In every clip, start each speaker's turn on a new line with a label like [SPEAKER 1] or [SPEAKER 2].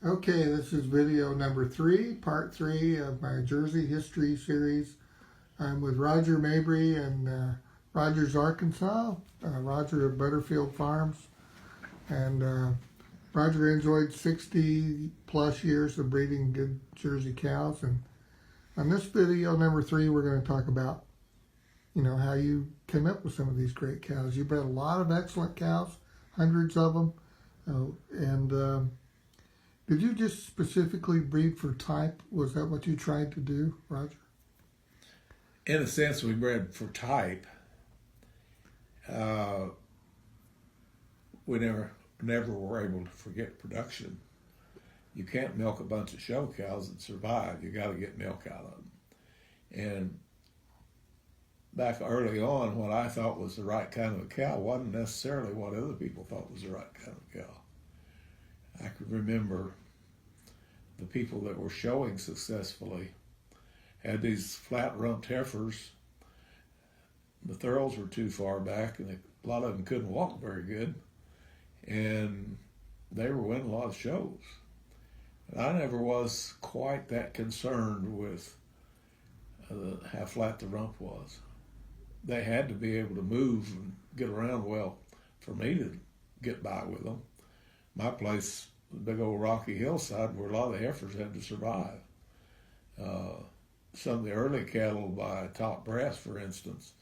[SPEAKER 1] Okay, this is video number 3, part 3 of my Jersey History series. I'm with Roger Mabry in Rogers, Arkansas. Roger of Butterfield Farms. And Roger enjoyed 60 plus years of breeding good Jersey cows. And on this video number 3, we're going to talk about, how you came up with some of these great cows. You bred a lot of excellent cows, hundreds of them. Did you just specifically breed for type? Was that what you tried to do, Roger?
[SPEAKER 2] In a sense, we bred for type. We never were able to forget production. You can't milk a bunch of show cows and survive. You got to get milk out of them. And back early on, what I thought was the right kind of a cow wasn't necessarily what other people thought was the right kind of cow. I could remember the people that were showing successfully had these flat-rumped heifers. The thurls were too far back, and a lot of them couldn't walk very good, and they were winning a lot of shows. And I never was quite that concerned with how flat the rump was. They had to be able to move and get around well for me to get by with them. My place, the big old rocky hillside where a lot of the heifers had to survive. Some of the early cattle by top brass, for instance,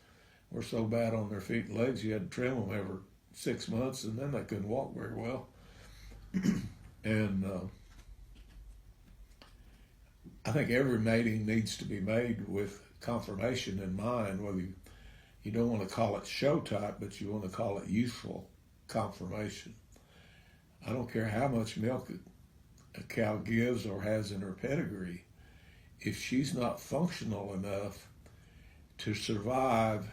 [SPEAKER 2] were so bad on their feet and legs you had to trim them every 6 months, and then they couldn't walk very well. And I think every mating needs to be made with conformation in mind, whether you don't want to call it show type, but you want to call it useful conformation. I don't care how much milk a cow gives or has in her pedigree. If she's not functional enough to survive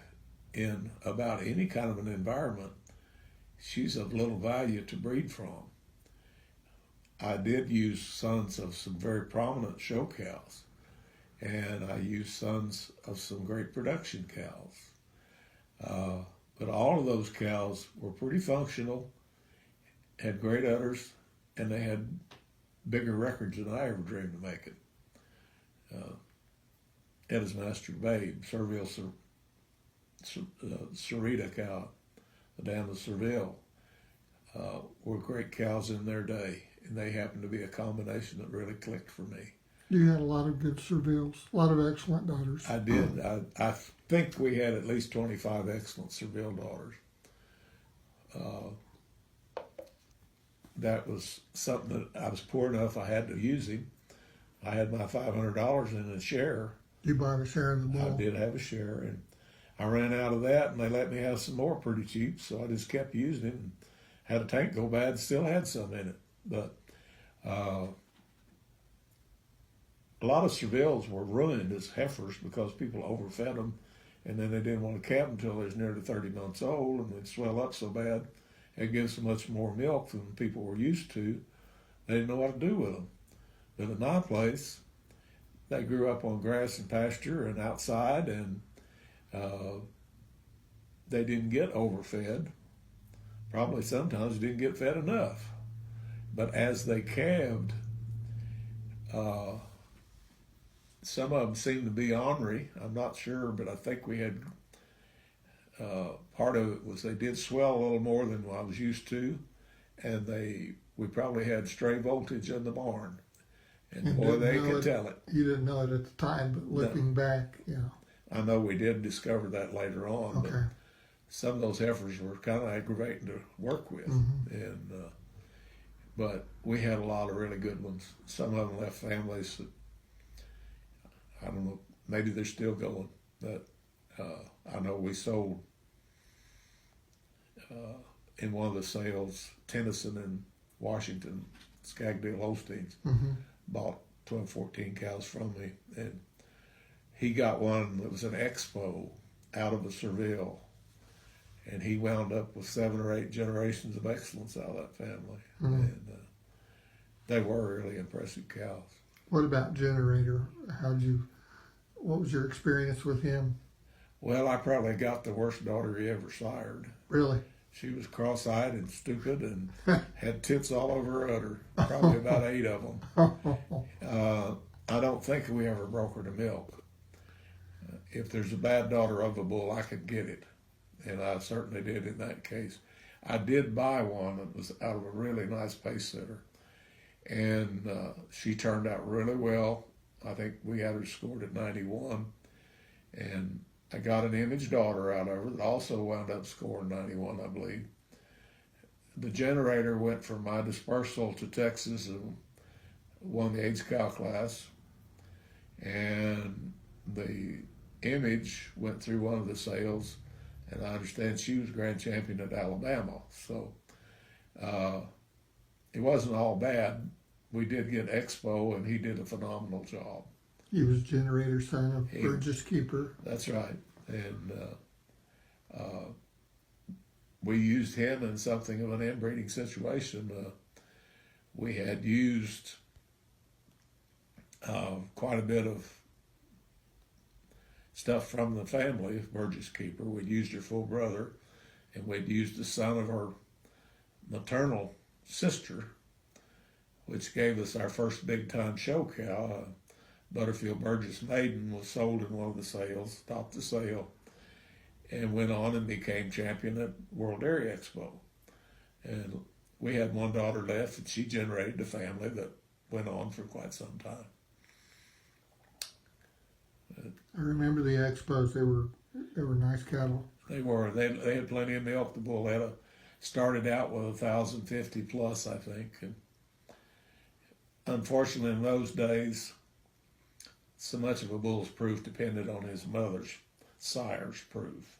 [SPEAKER 2] in about any kind of an environment, she's of little value to breed from. I did use sons of some very prominent show cows, and I used sons of some great production cows. But all of those cows were pretty functional, had great udders, and they had bigger records than I ever dreamed of making. Edda's Master Babe, Serville Sarita cow, the dam of Serville, were great cows in their day, and they happened to be a combination that really clicked for me.
[SPEAKER 1] You had a lot of good Servilles, a lot of excellent daughters.
[SPEAKER 2] I did. I think we had at least 25 excellent Serville daughters. That was something that I was poor enough I had to use him. I had my $500 in a share.
[SPEAKER 1] You bought a share of the bull.
[SPEAKER 2] I did have a share, and I ran out of that, and they let me have some more pretty cheap, so I just kept using him. And had a tank go bad, still had some in it. But a lot of Servilles were ruined as heifers because people overfed them, and then they didn't want to calve them until they was nearly 30 months old, and they'd swell up so bad it gives so much more milk than people were used to. They didn't know what to do with them. But in my place, they grew up on grass and pasture and outside, and they didn't get overfed. Probably sometimes didn't get fed enough. But as they calved, some of them seemed to be ornery. I'm not sure, but I think we had part of it was they did swell a little more than I was used to, and we probably had stray voltage in the barn, and boy, they could tell it.
[SPEAKER 1] You didn't know it at the time, but looking back,
[SPEAKER 2] I know we did discover that later on.
[SPEAKER 1] Okay.
[SPEAKER 2] But some of those heifers were kind of aggravating to work with, and but we had a lot of really good ones. Some of them left families that, I don't know, maybe they're still going, but I know we sold in one of the sales, Tennyson and Washington, Skagdale Holsteins, bought 12, 14 cows from me, and he got one that was an Expo out of a Serville, and he wound up with 7 or 8 generations of excellence out of that family. And they were really impressive cows.
[SPEAKER 1] What about Generator? What was your experience with him?
[SPEAKER 2] Well, I probably got the worst daughter he ever sired.
[SPEAKER 1] Really?
[SPEAKER 2] She was cross-eyed and stupid and had tits all over her udder, probably about 8 of them. I don't think we ever broke her to milk. If there's a bad daughter of a bull, I could get it, and I certainly did in that case. I did buy one that was out of a really nice pace setter, and she turned out really well. I think we had her scored at 91, and I got an image daughter out of her that also wound up scoring 91, I believe. The generator went from my dispersal to Texas and won the age cow class, and the image went through one of the sales, and I understand she was grand champion at Alabama. So it wasn't all bad. We did get Expo, and he did a phenomenal job.
[SPEAKER 1] He was generator son of Burgess Keeper.
[SPEAKER 2] That's right. And we used him in something of an inbreeding situation. We had used quite a bit of stuff from the family of Burgess Keeper. We'd used her full brother, and we'd used the son of her maternal sister, which gave us our first big-time show cow. Butterfield Burgess Maiden was sold in one of the sales, topped the sale, and went on and became champion at World Dairy Expo. And we had one daughter left, and she generated a family that went on for quite some time.
[SPEAKER 1] I remember the Expos. They were nice cattle.
[SPEAKER 2] They were. They had plenty of milk. The bull had started out with 1,050 plus, I think. And unfortunately, in those days, so much of a bull's proof depended on his mother's sire's proof.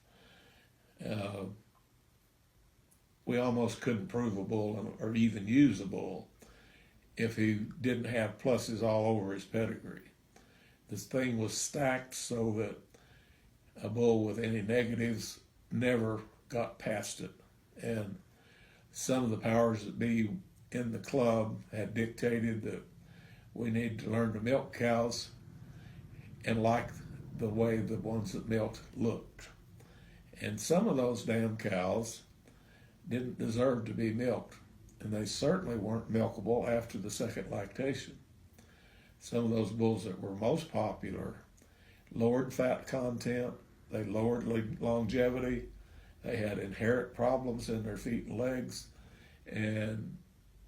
[SPEAKER 2] We almost couldn't prove a bull or even use a bull if he didn't have pluses all over his pedigree. This thing was stacked so that a bull with any negatives never got past it. And some of the powers that be in the club had dictated that we need to learn to milk cows and like the way the ones that milked looked. And some of those damn cows didn't deserve to be milked, and they certainly weren't milkable after the second lactation. Some of those bulls that were most popular lowered fat content, they lowered longevity, they had inherent problems in their feet and legs, and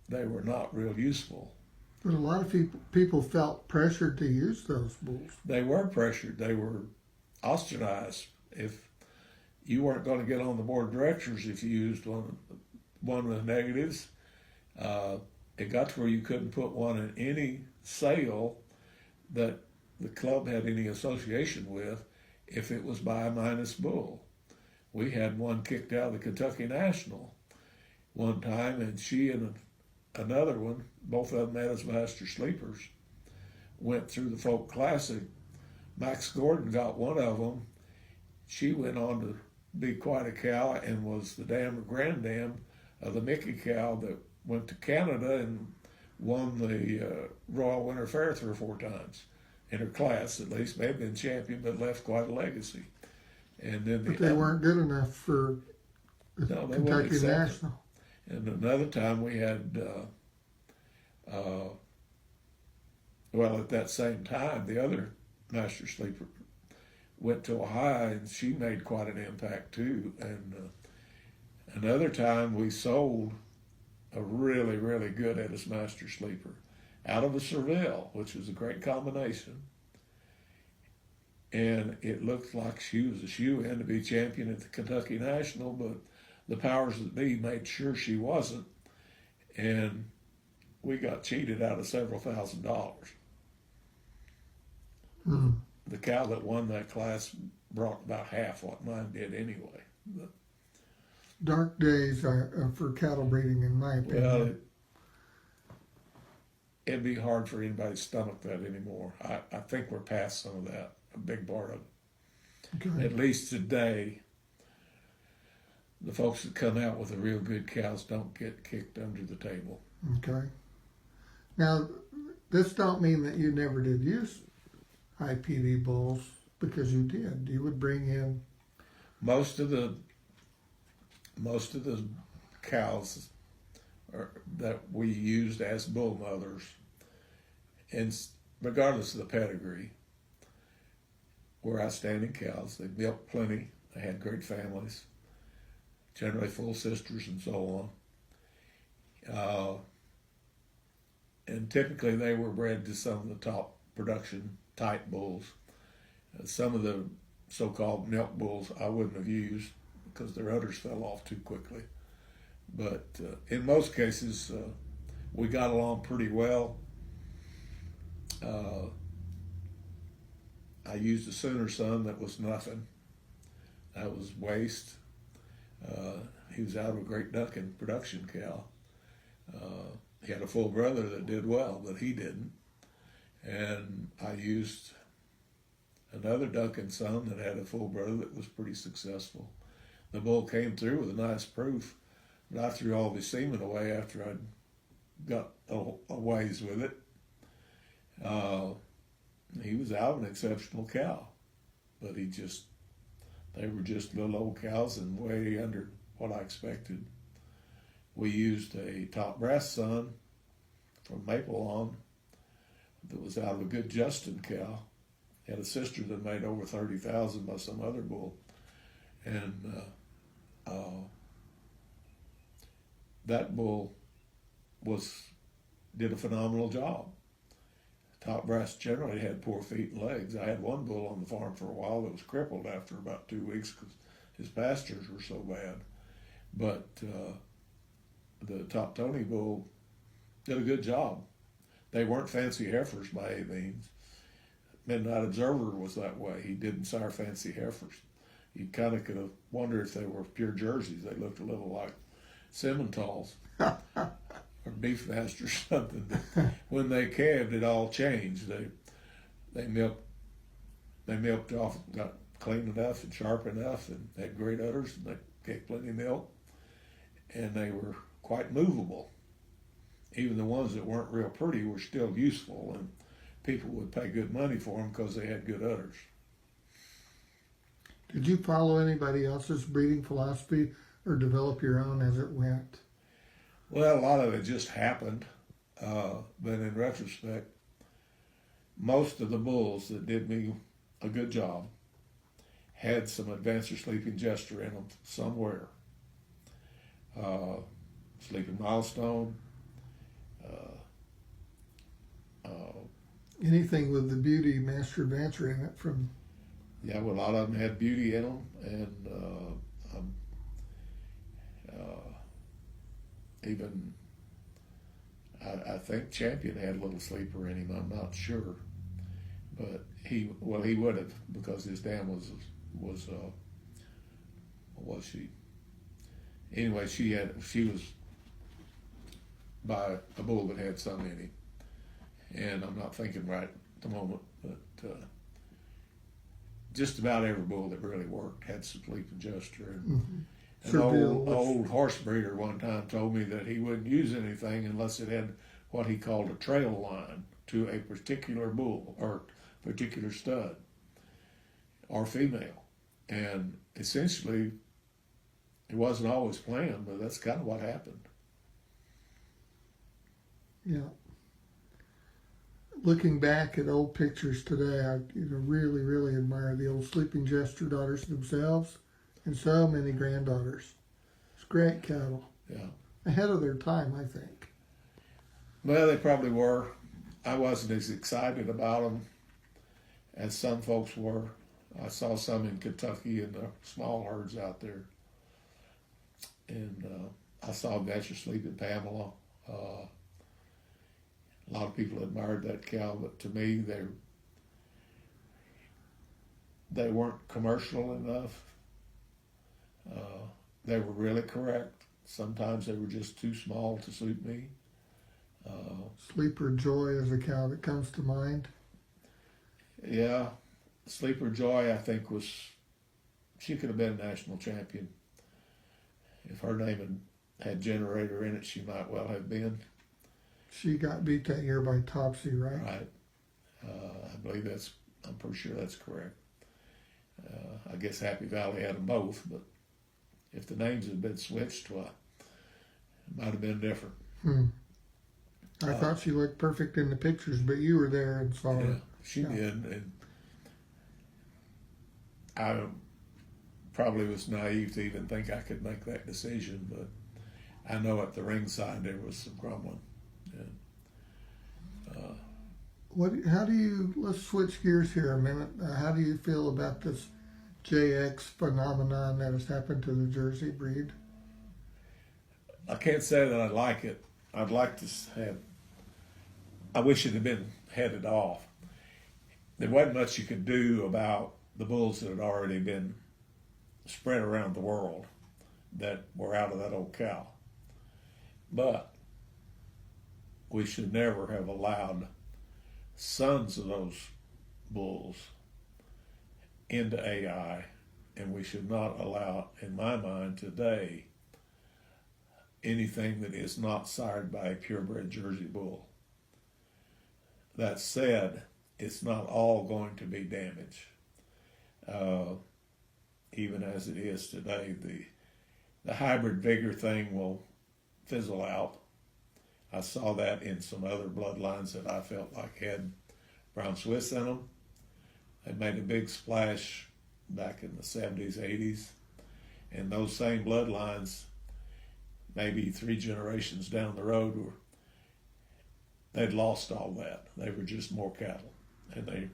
[SPEAKER 2] they were not real useful.
[SPEAKER 1] But a lot of people felt pressured to use those bulls.
[SPEAKER 2] They were pressured. They were ostracized. If you weren't going to get on the board of directors if you used one with negatives, it got to where you couldn't put one in any sale that the club had any association with if it was by a minus bull. We had one kicked out of the Kentucky National one time, and she and another one, both of them had as master sleepers, went through the Folk Classic. Max Gordon got one of them. She went on to be quite a cow and was the dam or granddam of the Mickey cow that went to Canada and won the Royal Winter Fair 3 or 4 times in her class, at least. May have been champion, but left quite a legacy. And then
[SPEAKER 1] but they weren't good enough for the Kentucky National.
[SPEAKER 2] And another time we had, well, at that same time, the other master sleeper went to Ohio, and she made quite an impact too. And another time we sold a really, really good Edis master sleeper out of a Seville, which was a great combination. And it looked like she was a shoe-in to be champion at the Kentucky National, but the powers that be made sure she wasn't, and we got cheated out of several $1,000s.
[SPEAKER 1] Mm.
[SPEAKER 2] The cow that won that class brought about half what mine did anyway. But,
[SPEAKER 1] dark days for cattle breeding, in my opinion.
[SPEAKER 2] well, it'd be hard for anybody to stomach that anymore. I think we're past some of that, a big part of it.
[SPEAKER 1] Okay.
[SPEAKER 2] At least today, the folks that come out with the real good cows don't get kicked under the table.
[SPEAKER 1] Okay. Now, this don't mean that you never did use IPV bulls, because you did. You would bring in
[SPEAKER 2] Most of the most of the cows that we used as bull mothers, and regardless of the pedigree, were outstanding cows. They milked plenty. They had great families, generally full sisters and so on. And typically they were bred to some of the top production type bulls. Some of the so-called milk bulls I wouldn't have used because their udders fell off too quickly. But in most cases, we got along pretty well. I used a Sooner son that was nothing. That was waste. He was out of a great ducking production cow. He had a full brother that did well, but he didn't. And I used another ducking son that had a full brother that was pretty successful. The bull came through with a nice proof, but I threw all of his semen away after I'd got a ways with it. He was out an exceptional cow, but they were just little old cows and way under what I expected. We used a top brass son from Maplelawn that was out of a good Justin cow. Had a sister that made over 30,000 by some other bull, and that bull did a phenomenal job. Top brass generally had poor feet and legs. I had one bull on the farm for a while that was crippled after about 2 weeks because his pastures were so bad. But the Top Tony bull did a good job. They weren't fancy heifers by any means. Midnight Observer was that way. He didn't sire fancy heifers. You kind of could have wondered if they were pure Jerseys. They looked a little like Simmentals or Beefmaster or something. But when they calved, it all changed. They milked off, got clean enough and sharp enough, and had great udders, and they gave plenty of milk, and they were quite movable. Even the ones that weren't real pretty were still useful, and people would pay good money for them because they had good udders.
[SPEAKER 1] Did you follow anybody else's breeding philosophy or develop your own as it went?
[SPEAKER 2] Well, a lot of it just happened, but in retrospect, most of the bulls that did me a good job had some Advancer Sleeping Jester in them somewhere. Sleeping Milestone.
[SPEAKER 1] Anything with the Beauty Master Advancer in it from...
[SPEAKER 2] Yeah, well, a lot of them had beauty in them, and even I think Champion had a little sleeper in him. I'm not sure, but he would have, because his dam was what was she? Anyway, she was by a bull that had some in him, and I'm not thinking right at the moment, but just about every bull that really worked had some sleeping jester. And an old horse breeder one time told me that he wouldn't use anything unless it had what he called a trail line to a particular bull or particular stud or female. And essentially, it wasn't always planned, but that's kind of what happened.
[SPEAKER 1] Yeah. Looking back at old pictures today, I really, really admire the old Sleeping Jester daughters themselves and so many granddaughters. It's great cattle.
[SPEAKER 2] Yeah.
[SPEAKER 1] Ahead of their time, I think.
[SPEAKER 2] Well, they probably were. I wasn't as excited about them as some folks were. I saw some in Kentucky in the small herds out there. And I saw Adventure Sleeping Pamela. A lot of people admired that cow, but to me, they weren't commercial enough. They were really correct. Sometimes they were just too small to suit me.
[SPEAKER 1] Sleeper Joy is a cow that comes to mind.
[SPEAKER 2] Yeah, Sleeper Joy, I think, she could have been a national champion. If her name had generator in it, she might well have been.
[SPEAKER 1] She got beat that year by Topsy, right?
[SPEAKER 2] Right. I believe I'm pretty sure that's correct. I guess Happy Valley had them both, but If the names had been switched, well, it might have been different.
[SPEAKER 1] I thought she looked perfect in the pictures, but you were there and saw her.
[SPEAKER 2] Yeah, she did, and I probably was naive to even think I could make that decision, but I know at the ringside there was some grumbling. And,
[SPEAKER 1] let's switch gears here a minute. How do you feel about this JX phenomenon that has happened to the Jersey breed?
[SPEAKER 2] I can't say that I like it. I'd like to I wish it had been headed off. There wasn't much you could do about the bulls that had already been spread around the world that were out of that old cow. But we should never have allowed sons of those bulls into AI, and we should not allow, in my mind today, anything that is not sired by a purebred Jersey bull. That said, it's not all going to be damage. Even as it is today, the hybrid vigor thing will fizzle out. I saw that in some other bloodlines that I felt like had brown Swiss in them. They made a big splash back in the 70s, 80s, and those same bloodlines, maybe 3 generations down the road, they'd lost all that. They were just more cattle, and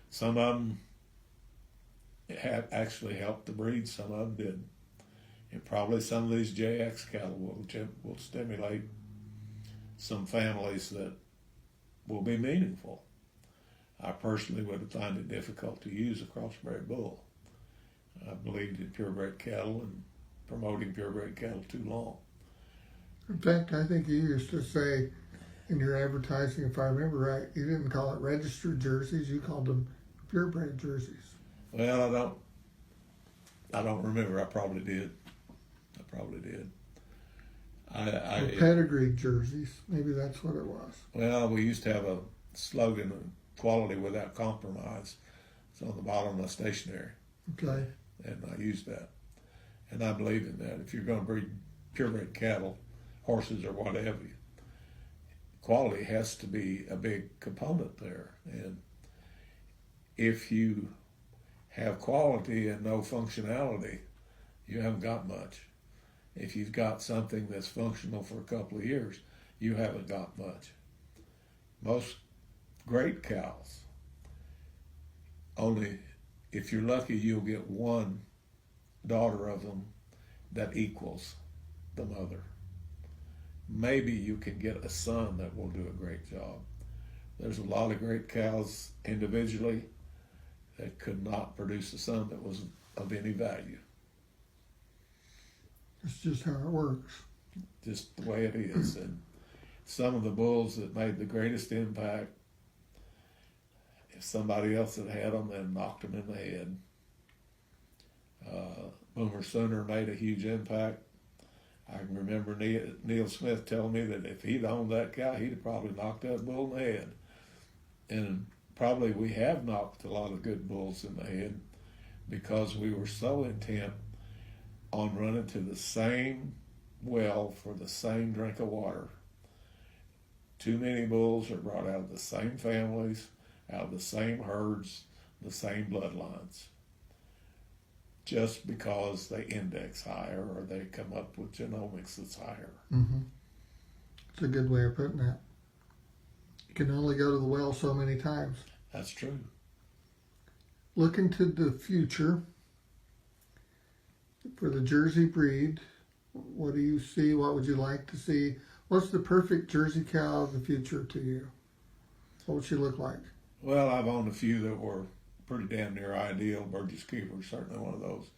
[SPEAKER 2] some of them have actually helped the breed. Some of them did, and probably some of these JX cattle will stimulate some families that will be meaningful. I personally would have found it difficult to use a crossbred bull. I believed in purebred cattle and promoting purebred cattle too long.
[SPEAKER 1] In fact, I think you used to say in your advertising, if I remember right, you didn't call it registered jerseys, you called them purebred jerseys.
[SPEAKER 2] Well, I don't remember. I probably did.
[SPEAKER 1] Or pedigree jerseys. Maybe that's what it was.
[SPEAKER 2] Well, we used to have a slogan of quality without compromise. It's on the bottom of the stationery.
[SPEAKER 1] Okay.
[SPEAKER 2] And I used that. And I believe in that. If you're going to breed purebred cattle, horses or whatever, quality has to be a big component there. And if you have quality and no functionality, you haven't got much. If you've got something that's functional for a couple of years, you haven't got much. Most great cows, only if you're lucky, you'll get one daughter of them that equals the mother. Maybe you can get a son that will do a great job. There's a lot of great cows individually that could not produce a son that was of any value.
[SPEAKER 1] It's just how it works.
[SPEAKER 2] Just the way it is. And some of the bulls that made the greatest impact, if somebody else had had them, then knocked them in the head. Boomer Sooner made a huge impact. I can remember Neil Smith telling me that if he'd owned that cow, he'd have probably knocked that bull in the head. And probably we have knocked a lot of good bulls in the head because we were so intent on running to the same well for the same drink of water. Too many bulls are brought out of the same families, out of the same herds, the same bloodlines, just because they index higher or they come up with genomics that's higher.
[SPEAKER 1] Mm-hmm. It's a good way of putting that. You can only go to the well so many times.
[SPEAKER 2] That's true.
[SPEAKER 1] Looking to the future, for the Jersey breed, what do you see? What would you like to see? What's the perfect Jersey cow of the future to you? What would she look like?
[SPEAKER 2] Well, I've owned a few that were pretty damn near ideal. Burgess Keeper was certainly one of those.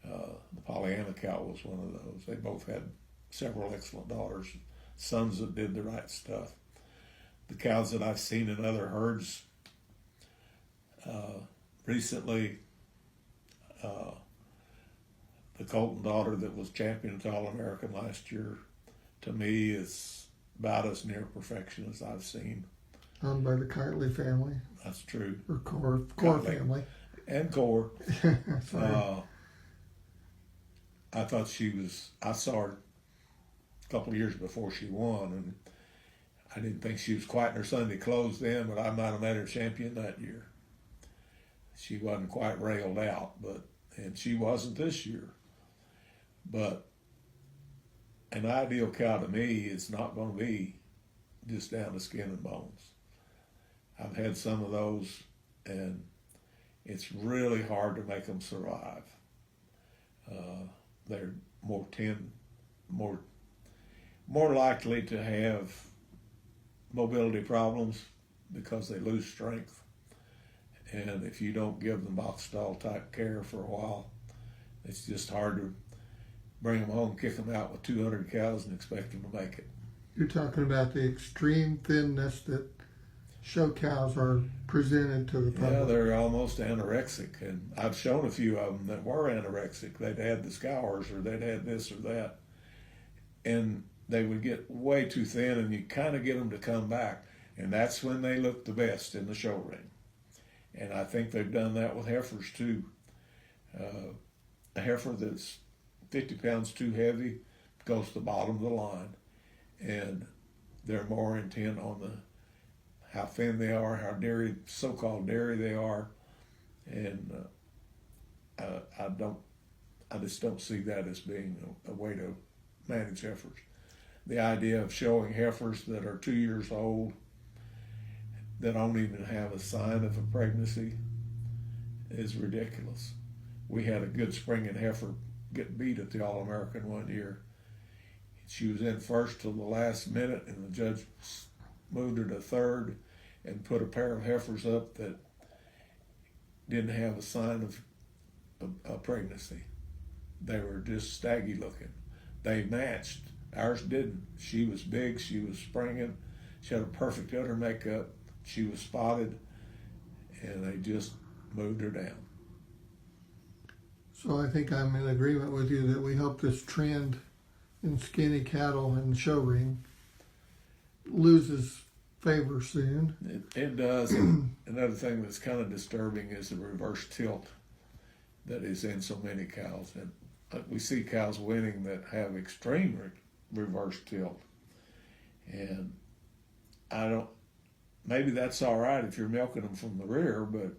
[SPEAKER 2] The Pollyanna cow was one of those. They both had several excellent daughters, sons that did the right stuff. The cows that I've seen in other herds recently, the Colton daughter that was champion at All-American last year, to me, is about as near perfection as I've seen.
[SPEAKER 1] Owned by the Kitely family.
[SPEAKER 2] That's true.
[SPEAKER 1] Or Core family.
[SPEAKER 2] And Core.
[SPEAKER 1] That's right.
[SPEAKER 2] I thought I saw her a couple of years before she won, and I didn't think she was quite in her Sunday clothes then, but I might have made her champion that year. She wasn't quite railed out, and she wasn't this year. But an ideal cow to me is not going to be just down to skin and bones. I've had some of those, and it's really hard to make them survive. They're more likely to have mobility problems because they lose strength. And if you don't give them box stall type care for a while, it's just hard to bring them home, kick them out with 200 cows and expect them to make it.
[SPEAKER 1] You're talking about the extreme thinness that show cows are presented to the public.
[SPEAKER 2] Yeah, they're almost anorexic, and I've shown a few of them that were anorexic. They'd had the scours, or they'd had this or that, and they would get way too thin, and you kind of get them to come back, and that's when they look the best in the show ring. And I think they've done that with heifers too. A heifer that's 50 pounds too heavy goes to the bottom of the line, and they're more intent on how thin they are, how dairy, so-called dairy they are, and I just don't see that as being a way to manage heifers. The idea of showing heifers that are 2 years old that don't even have a sign of a pregnancy is ridiculous. We had a good springing heifer get beat at the All-American one year. She was in first till the last minute, and the judge moved her to third and put a pair of heifers up that didn't have a sign of a pregnancy. They were just staggy looking. They matched. Ours didn't. She was big, she was springing, she had a perfect udder makeup, she was spotted, and they just moved her down.
[SPEAKER 1] So I think I'm in agreement with you that we hope this trend in skinny cattle in the show ring loses favor soon.
[SPEAKER 2] It does. Another thing that's kind of disturbing is the reverse tilt that is in so many cows. And we see cows winning that have extreme reverse tilt. And maybe that's all right if you're milking them from the rear, but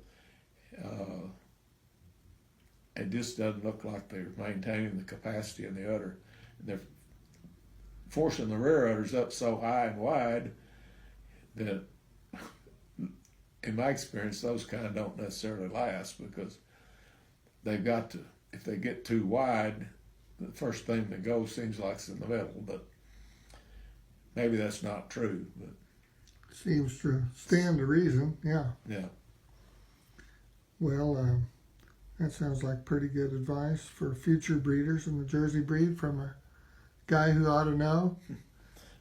[SPEAKER 2] it just doesn't look like they're maintaining the capacity in the udder. They're forcing the rear udders up so high and wide that, in my experience, those kind of don't necessarily last, because they've got to, if they get too wide, the first thing that goes seems like it's in the middle, but maybe that's not true. But
[SPEAKER 1] seems to stand to reason, yeah.
[SPEAKER 2] Yeah.
[SPEAKER 1] Well, that sounds like pretty good advice for future breeders in the Jersey breed from a guy who ought to know.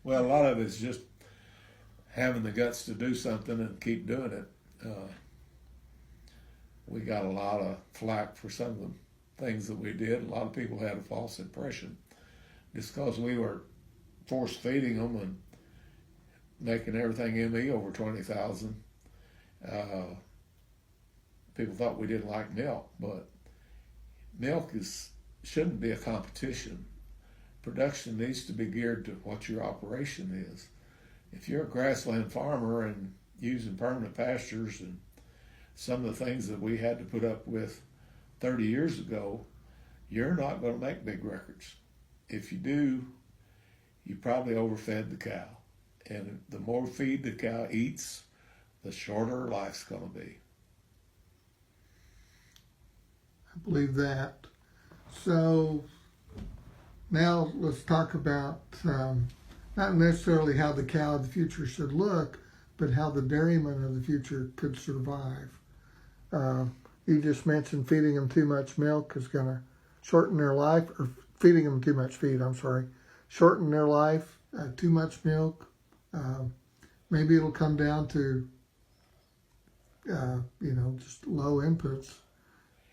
[SPEAKER 2] Well, a lot of it's just having the guts to do something and keep doing it. We got a lot of flack for some of the things that we did. A lot of people had a false impression just because we were force feeding them and making everything ME over 20,000. People thought we didn't like milk, but milk shouldn't be a competition. Production needs to be geared to what your operation is. If you're a grassland farmer and using permanent pastures and some of the things that we had to put up with 30 years ago, you're not going to make big records. If you do, you probably overfed the cow. And the more feed the cow eats, the shorter her life's going to be.
[SPEAKER 1] I believe that. So now let's talk about not necessarily how the cow of the future should look, but how the dairyman of the future could survive. You just mentioned feeding them too much milk is going to shorten their life, or feeding them too much feed, shorten their life, too much milk. Maybe it'll come down to, just low inputs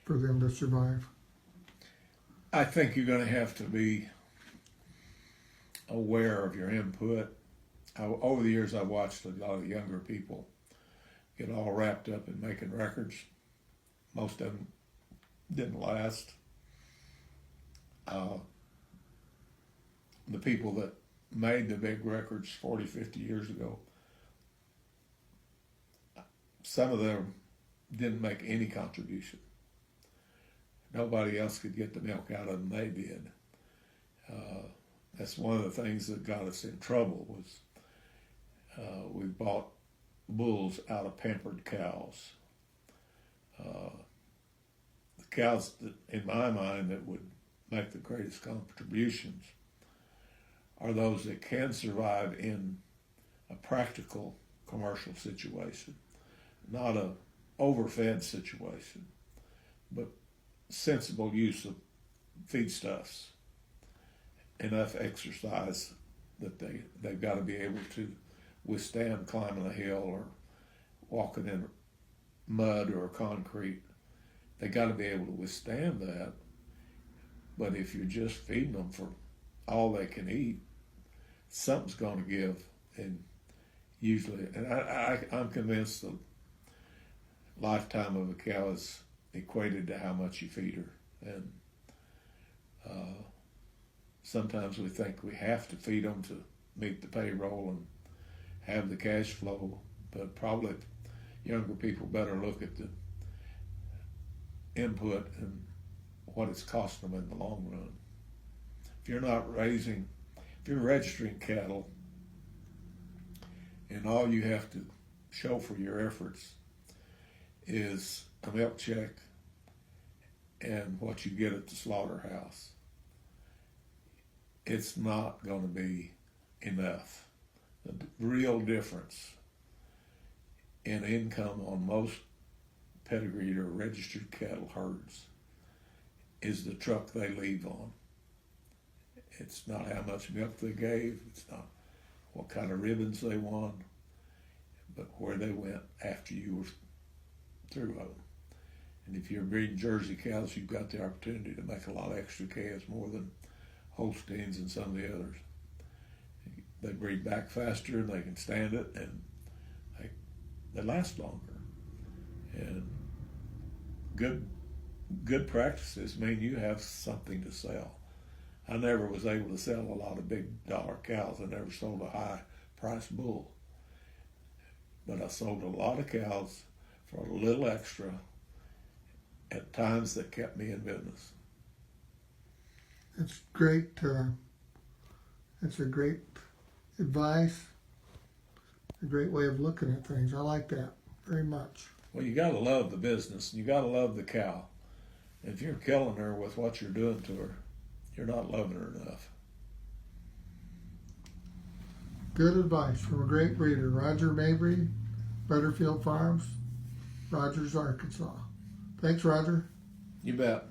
[SPEAKER 1] for them to survive.
[SPEAKER 2] I think you're going to have to be aware of your input. Over the years, I've watched a lot of younger people get all wrapped up in making records. Most of them didn't last. the people that made the big records 40, 50 years ago, some of them didn't make any contribution. Nobody else could get the milk out of them they did. That's one of the things that got us in trouble was we bought bulls out of pampered cows. The cows that, in my mind, that would make the greatest contributions are those that can survive in a practical commercial situation, not a overfed situation, but sensible use of feedstuffs, enough exercise that they've got to be able to withstand climbing a hill or walking in mud or concrete. They got to be able to withstand that. But if you're just feeding them for all they can eat, something's going to give. And usually, and I'm convinced the lifetime of a cow is equated to how much you feed her. And sometimes we think we have to feed them to meet the payroll and have the cash flow, but probably younger people better look at the input and what it's costing them in the long run. If you're registering cattle and all you have to show for your efforts is a milk check and what you get at the slaughterhouse, it's not going to be enough. The real difference in income on most pedigreed or registered cattle herds is the truck they leave on. It's not how much milk they gave, it's not what kind of ribbons they won, but where they went after you were through them. And if you're breeding Jersey cows, you've got the opportunity to make a lot of extra calves, more than Holsteins and some of the others. They breed back faster and they can stand it, and they last longer. And good practices mean you have something to sell. I never was able to sell a lot of big dollar cows. I never sold a high priced bull. But I sold a lot of cows for a little extra at times that kept me in business.
[SPEAKER 1] It's great. It's a great advice, a great way of looking at things. I like that very much.
[SPEAKER 2] Well, you got to love the business, and you got to love the cow. If you're killing her with what you're doing to her, you're not loving her enough.
[SPEAKER 1] Good advice from a great breeder, Roger Mabry, Butterfield Farms, Rogers, Arkansas. Thanks, Roger.
[SPEAKER 2] You bet.